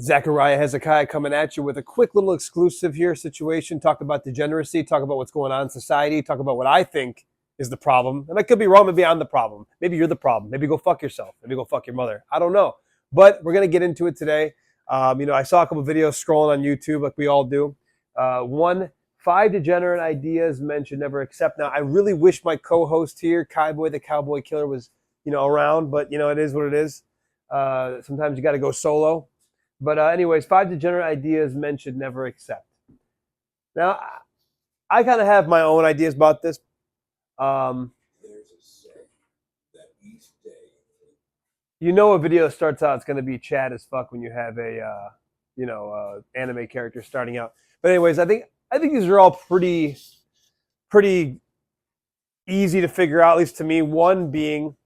Zakariah Hezekiah coming at you with a quick little exclusive here situation. Talk about degeneracy, talk about what's going on in society, talk about what I think is the problem. And I could be wrong, maybe I'm the problem. Maybe you're the problem. Maybe go fuck yourself. Maybe go fuck your mother. I don't know. But we're going to get into it today. I saw a couple videos scrolling on YouTube like we all do. One, 5 degenerate ideas men should never accept. Now, I really wish my co-host here, Kaiboy the Cowboy Killer, was, around. But, it is what it is. Sometimes you got to go solo. But anyways, 5 degenerate ideas men should never accept. Now, I kind of have my own ideas about this. There's a saying that each day, a video starts out, it's going to be Chad as fuck when you have a, anime character starting out. But anyways, I think these are all pretty easy to figure out, at least to me. One being,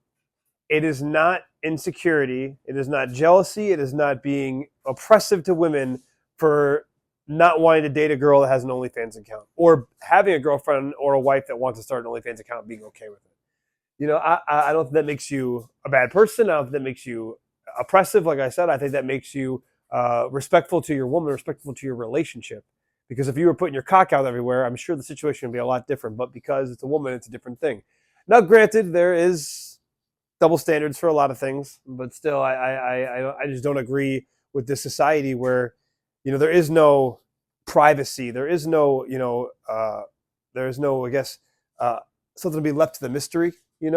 it is not insecurity, it is not jealousy, it is not being oppressive to women for not wanting to date a girl that has an OnlyFans account, or having a girlfriend or a wife that wants to start an OnlyFans account and being okay with it. I don't think that makes you a bad person. I don't think that makes you oppressive. Like I said, I think that makes you respectful to your woman, respectful to your relationship. Because if you were putting your cock out everywhere, I'm sure the situation would be a lot different. But because it's a woman, it's a different thing. Now, granted, there is double standards for a lot of things, but still, I just don't agree with this society where, there is no privacy, there is no, I guess, something to be left to the mystery. I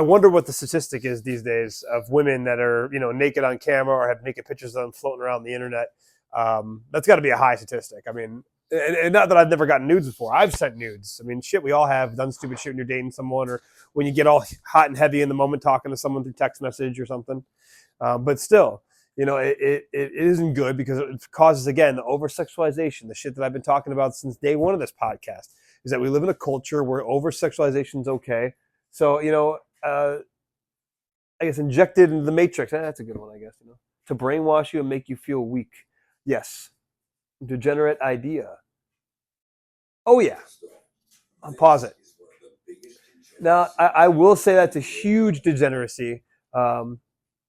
wonder what the statistic is these days of women that are, naked on camera or have naked pictures of them floating around the internet. That's got to be a high statistic. I mean, and not that I've never gotten nudes before. I've sent nudes. I mean, shit, we all have done stupid shit when you're dating someone, or when you get all hot and heavy in the moment talking to someone through text message or something. But still, it isn't good, because it causes, again, the over-sexualization. The shit that I've been talking about since day one of this podcast is that we live in a culture where over-sexualization is okay. So, I guess injected into the matrix. That's a good one, I guess, to brainwash you and make you feel weak. Yes. Degenerate idea. Oh, yeah. I'll pause it. Now, I will say that's a huge degeneracy,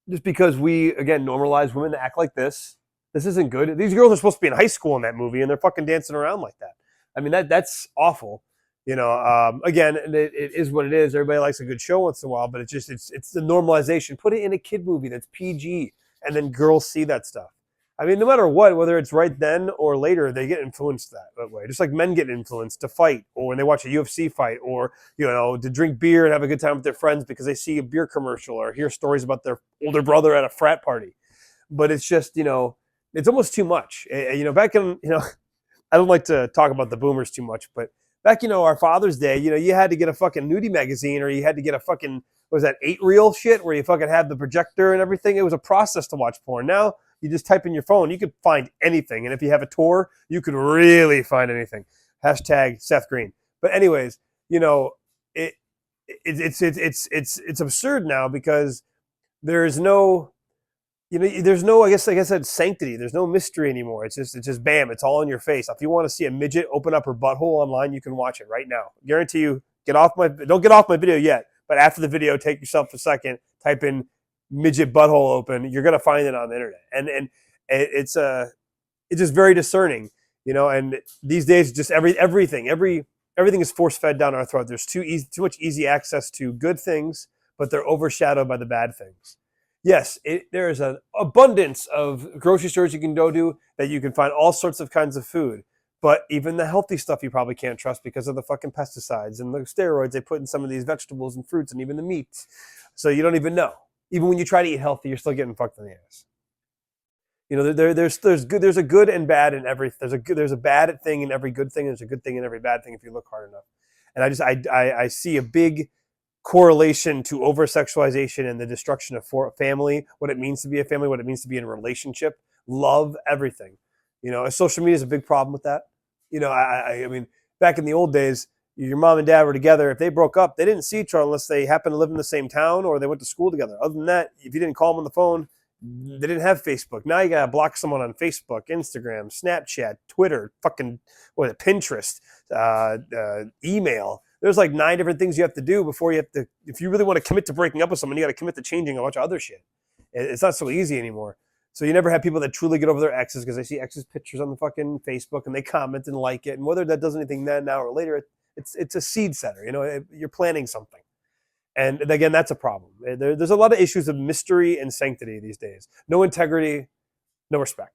just because we, again, normalize women to act like this. This isn't good. These girls are supposed to be in high school in that movie, and they're fucking dancing around like that. I mean, that's awful. Again, it is what it is. Everybody likes a good show once in a while, but it's the normalization. Put it in a kid movie that's PG, and then girls see that stuff. I mean, no matter what, whether it's right then or later, they get influenced that way. Just like men get influenced to fight, or when they watch a UFC fight, or, to drink beer and have a good time with their friends because they see a beer commercial or hear stories about their older brother at a frat party. But it's just, it's almost too much. Back in, I don't like to talk about the boomers too much, but back, our Father's Day, you had to get a fucking nudie magazine, or you had to get a fucking, what was that, 8-reel shit where you fucking have the projector and everything. It was a process to watch porn. Now, you just type in your phone, you could find anything. And if you have a Tor, you could really find anything. Hashtag Seth Green. But anyways, it's absurd now, because there's no, there's no, I guess, like I said, sanctity. There's no mystery anymore. It's just bam, it's all in your face. If you want to see a midget open up her butthole online, you can watch it right now. Guarantee you, don't get off my video yet, but after the video, take yourself a second, type in midget butthole open. You're gonna find it on the internet, and it's just very discerning, And these days, just everything is force fed down our throat. There's too much easy access to good things, but they're overshadowed by the bad things. Yes, there is an abundance of grocery stores you can go to that you can find all sorts of kinds of food. But even the healthy stuff you probably can't trust because of the fucking pesticides and the steroids they put in some of these vegetables and fruits and even the meats. So you don't even know. Even when you try to eat healthy, you're still getting fucked in the ass. There's a good and bad in every. There's a bad thing in every good thing. And there's a good thing in every bad thing if you look hard enough. And I see a big correlation to over-sexualization and the destruction of family, what it means to be a family, what it means to be in a relationship, love, everything. Social media is a big problem with that. I mean, back in the old days, your mom and dad were together. If they broke up, they didn't see each other unless they happened to live in the same town or they went to school together. Other than that, if you didn't call them on the phone, they didn't have Facebook. Now you got to block someone on Facebook, Instagram, Snapchat, Twitter, fucking, Pinterest, email. There's like 9 different things you have to do before you have to, if you really want to commit to breaking up with someone, you got to commit to changing a bunch of other shit. It's not so easy anymore. So you never have people that truly get over their exes because they see exes pictures on the fucking Facebook and they comment and like it. And whether that does anything then, now, or later, it's a seed setter. You're planting something. And again, that's a problem. There's a lot of issues of mystery and sanctity these days. No integrity, no respect.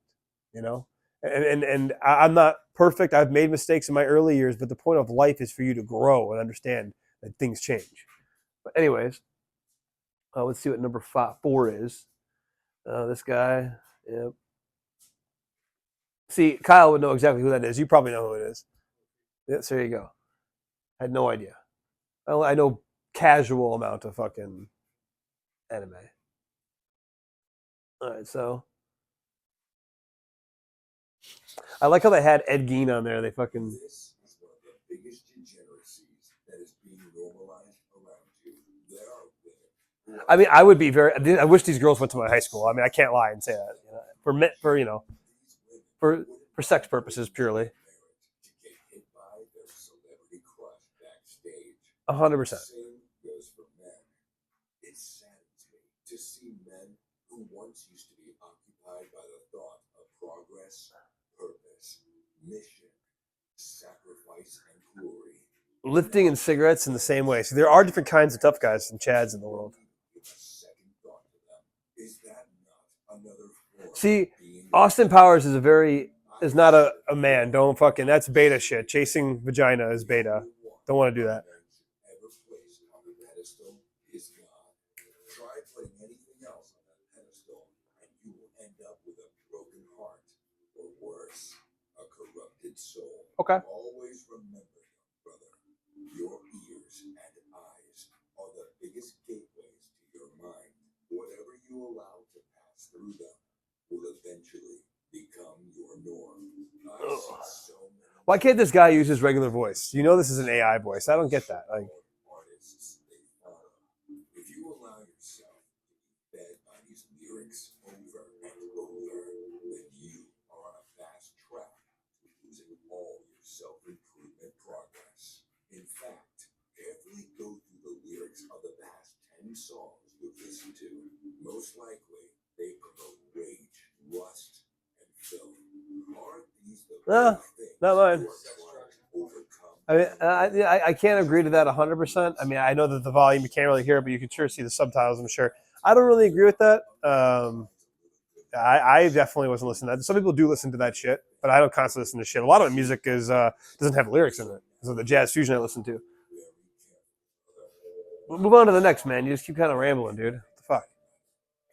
And I'm not perfect. I've made mistakes in my early years, but the point of life is for you to grow and understand that things change. But anyways, let's see what number 4 is. This guy. Yep. See, Kyle would know exactly who that is. You probably know who it is. Yes, there you go. I had no idea. I know casual amount of fucking anime. All right, so I like how they had Ed Gein on there. They fucking. This is one of the biggest degeneracies that is being normalized around you. There are women. I mean, I would be very. I wish these girls went to my high school. I mean, I can't lie and say that. For sex purposes purely. To get hit by their celebrity crush backstage. 100%. Same goes for men. It saddens me to see men who once used to be occupied by the thought of progress, purpose, mission, sacrifice, and glory. Lifting and cigarettes in the same way. See, there are different kinds of tough guys and chads in the world. See, Austin Powers is not a man. Don't fucking, that's beta shit. Chasing vagina is beta. Don't want to do that. Try putting anything else on that pedestal, and you will end up with a broken heart, or worse, a corrupted soul. Okay. Always remember, brother, your ears and eyes are the biggest gateways to your mind. Whatever you allow to pass through them will eventually become your norm. Why can't this guy use his regular voice? This is an AI voice. I don't get that. Artists they follow. If you allow yourself to be fed by these lyrics over and over, then you are on a fast track to losing all your self-improvement progress. In fact, carefully go through the lyrics of the past 10 songs you've listened to. Most likely, they promote rage, lust, and filth. Aren't these the things not mine. you are trying to overcome? I mean, I can't agree to that 100%. I mean, I know that the volume, you can't really hear it, but you can sure see the subtitles, I'm sure. I don't really agree with that. I definitely wasn't listening to that. Some people do listen to that shit, but I don't constantly listen to shit. A lot of music doesn't have lyrics in it. So the jazz fusion I listen to. We'll move on to the next, man. You just keep kind of rambling, dude. What the fuck?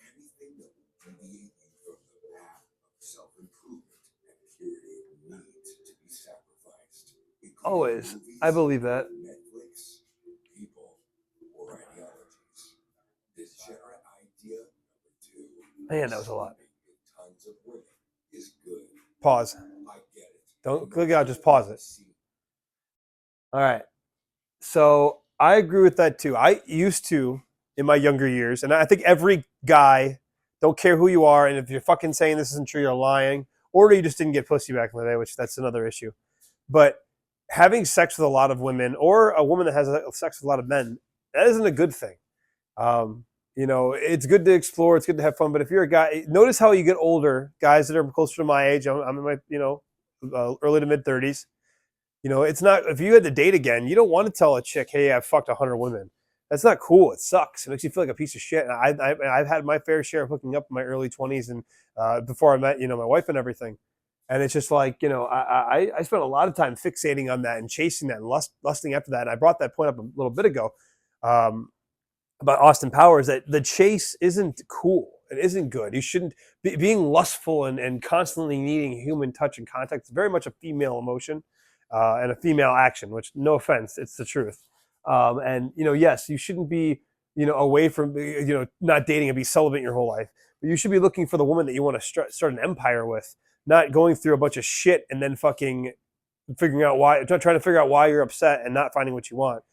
Anything that will deviate you from the path of self-improvement and purity needs to be sacrificed. Always. I believe that. Netflix, people, or ideologies. Degenerate idea number 2. Man, that was a lot. Tons of women is good. Pause. I get it. Don't click out, just pause it. All right. So I agree with that too. I used to, in my younger years, and I think every guy, don't care who you are, and if you're fucking saying this isn't true, you're lying, or you just didn't get pussy back in the day, which that's another issue. But having sex with a lot of women, or a woman that has sex with a lot of men, that isn't a good thing. It's good to explore, it's good to have fun, but if you're a guy, notice how you get older, guys that are closer to my age, I'm in my, early to mid 30s. It's not, if you had to date again, you don't want to tell a chick, hey, I've fucked 100 women. That's not cool. It sucks. It makes you feel like a piece of shit. And I've had my fair share of hooking up in my early 20s and before I met, my wife and everything. And it's just like, I spent a lot of time fixating on that and chasing that and lusting after that. And I brought that point up a little bit ago about Austin Powers, that the chase isn't cool. It isn't good. You shouldn't being lustful and constantly needing human touch and contact. It's very much a female emotion. And a female action, which, no offense, it's the truth. Yes, you shouldn't be, away from, not dating and be celibate your whole life. But you should be looking for the woman that you want to start an empire with, not going through a bunch of shit and then fucking trying to figure out why you're upset and not finding what you want.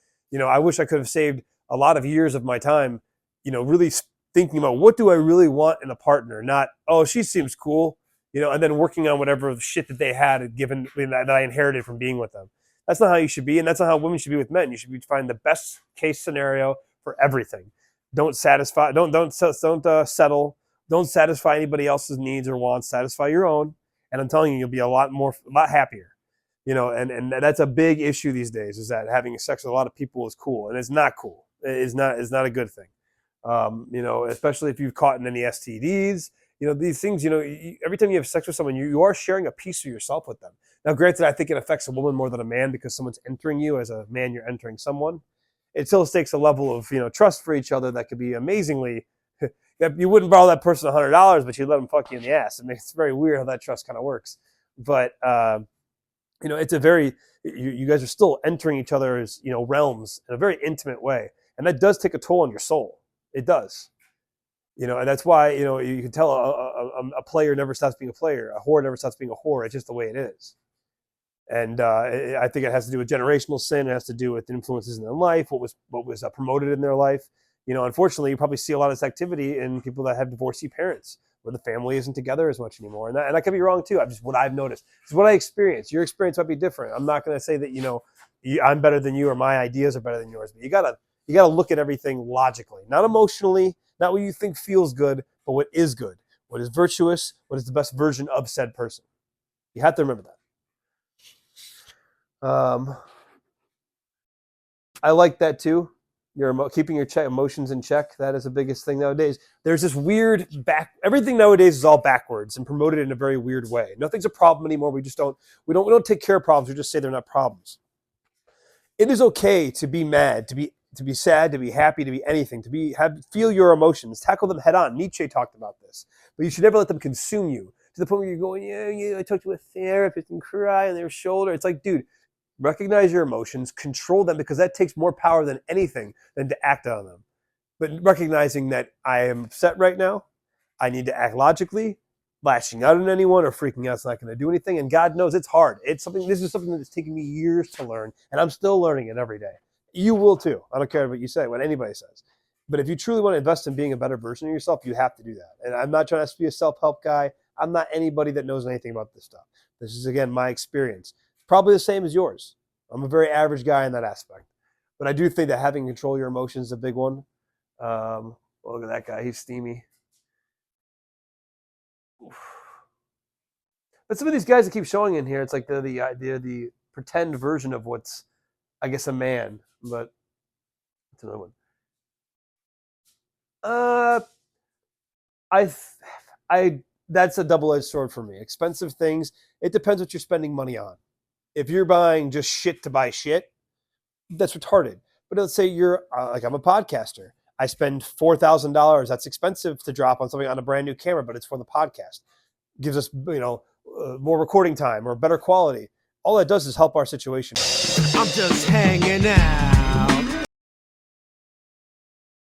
I wish I could have saved a lot of years of my time, really thinking about what do I really want in a partner, not, oh, she seems cool. And then working on whatever shit that they had given that I inherited from being with them. That's not how you should be, and that's not how women should be with men. You should be find the best case scenario for everything. Don't settle. Don't satisfy anybody else's needs or wants. Satisfy your own. And I'm telling you, you'll be a lot happier. And that's a big issue these days, is that having sex with a lot of people is cool, and it's not cool. It's not a good thing. Especially if you've caught in any STDs. These things. Every time you have sex with someone, you are sharing a piece of yourself with them. Now, granted, I think it affects a woman more than a man, because someone's entering you. As a man, you're entering someone. It still takes a level of trust for each other that could be amazingly. You wouldn't borrow that person $100, but you let them fuck you in the ass. I mean, it's very weird how that trust kind of works. But it's a very, you guys are still entering each other's realms in a very intimate way, and that does take a toll on your soul. It does. And that's why you can tell a player never stops being a player. A whore never stops being a whore. It's just the way it is. And I think it has to do with generational sin. It has to do with influences in their life, what was promoted in their life. Unfortunately, you probably see a lot of this activity in people that have divorcee parents, where the family isn't together as much anymore. And I could be wrong too. What I've noticed. It's what I experienced. Your experience might be different. I'm not going to say that I'm better than you or my ideas are better than yours. But you gotta look at everything logically, not emotionally, not what you think feels good, but what is good, what is virtuous, what is the best version of said person. You have to remember that. I like that too. Keeping your emotions in check. That is the biggest thing nowadays. There's this weird everything nowadays is all backwards and promoted in a very weird way. Nothing's a problem anymore. We don't take care of problems. We just say they're not problems. It is okay to be mad, to be sad, to be happy, to be anything, feel your emotions, tackle them head on. Nietzsche talked about this, but you should never let them consume you to the point where you're going, yeah, I talked to a therapist and cry on their shoulder. It's like, dude, recognize your emotions, control them, because that takes more power than anything than to act on them. But recognizing that I am upset right now, I need to act logically. Lashing out on anyone or freaking out is not going to do anything. And God knows it's hard. This is something that's taken me years to learn, and I'm still learning it every day. You will too. I don't care what you say, what anybody says. But if you truly want to invest in being a better version of yourself, you have to do that. And I'm not trying to be a self-help guy. I'm not anybody that knows anything about this stuff. This is, again, my experience. Probably the same as yours. I'm a very average guy in that aspect. But I do think that having control of your emotions is a big one. Look at that guy. He's steamy. But some of these guys that keep showing in here, it's like the pretend version of what's, I guess, a man. But it's another one. That's a double-edged sword for me. Expensive things. It depends what you're spending money on. If you're buying just shit to buy shit, that's retarded. But let's say you're I'm a podcaster. I spend $4,000. That's expensive to drop on something on a brand new camera, but it's for the podcast. Gives us, more recording time or better quality. All that does is help our situation. I'm just hanging out.